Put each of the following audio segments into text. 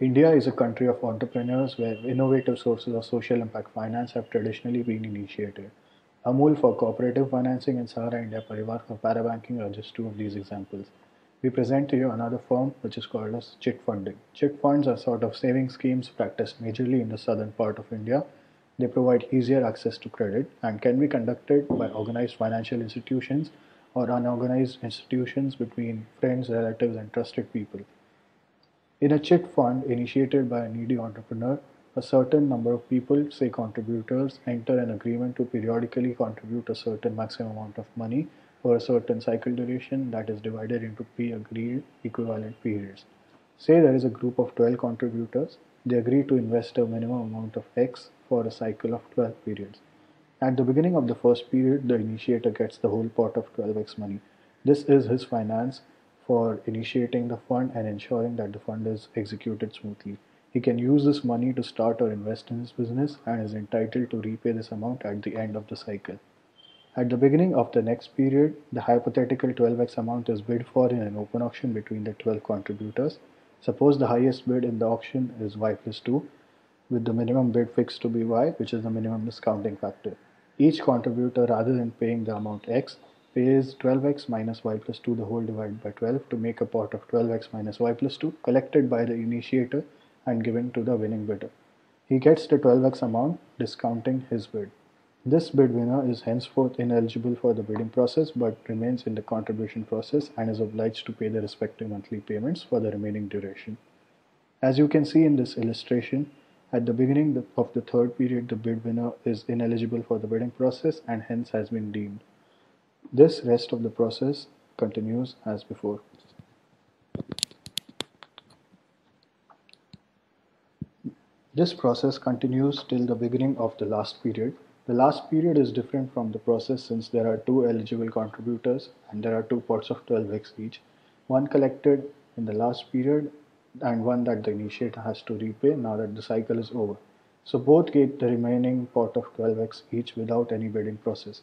India is a country of entrepreneurs where innovative sources of social impact finance have traditionally been initiated. Amul for cooperative financing and Sahara India Parivar for parabanking are just two of these examples. We present to you another form which is called as ChitFunding. Chit funds are sort of saving schemes practiced majorly in the southern part of India. They provide easier access to credit and can be conducted by organized financial institutions or unorganized institutions between friends, relatives, and trusted people. In a chit fund initiated by a needy entrepreneur, a certain number of people, say contributors, enter an agreement to periodically contribute a certain maximum amount of money for a certain cycle duration that is divided into pre-agreed equivalent periods. Say there is a group of 12 contributors, they agree to invest a minimum amount of X for a cycle of 12 periods. At the beginning of the first period, the initiator gets the whole pot of 12x money. This is his finance for initiating the fund and ensuring that the fund is executed smoothly. He can use this money to start or invest in his business and is entitled to repay this amount at the end of the cycle. At the beginning of the next period, the hypothetical 12x amount is bid for in an open auction between the 12 contributors. Suppose the highest bid in the auction is y plus 2, with the minimum bid fixed to be y, which is the minimum discounting factor. Each contributor, rather than paying the amount x, pays 12x minus y plus 2 the whole divided by 12 to make a pot of 12x minus y plus 2 collected by the initiator and given to the winning bidder. He gets the 12x amount, discounting his bid. This bid winner is henceforth ineligible for the bidding process but remains in the contribution process and is obliged to pay the respective monthly payments for the remaining duration. As you can see in this illustration, at the beginning of the third period, the bid winner is ineligible for the bidding process and hence has been deemed. This rest of the process continues as before. This process continues till the beginning of the last period. The last period is different from the process since there are two eligible contributors and there are two pots of 12x each, one collected in the last period and one that the initiator has to repay now that the cycle is over. So both get the remaining pot of 12x each without any bidding process.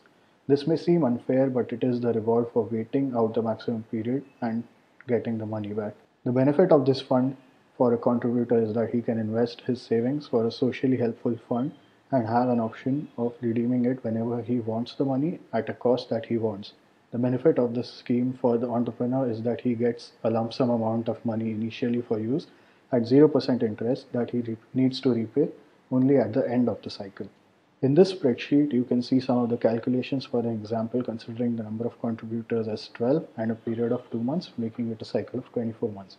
This may seem unfair, but it is the reward for waiting out the maximum period and getting the money back. The benefit of this fund for a contributor is that he can invest his savings for a socially helpful fund and have an option of redeeming it whenever he wants the money at a cost that he wants. The benefit of this scheme for the entrepreneur is that he gets a lump sum amount of money initially for use at 0% interest that he needs to repay only at the end of the cycle. In this spreadsheet, you can see some of the calculations for an example considering the number of contributors as 12 and a period of 2 months, making it a cycle of 24 months.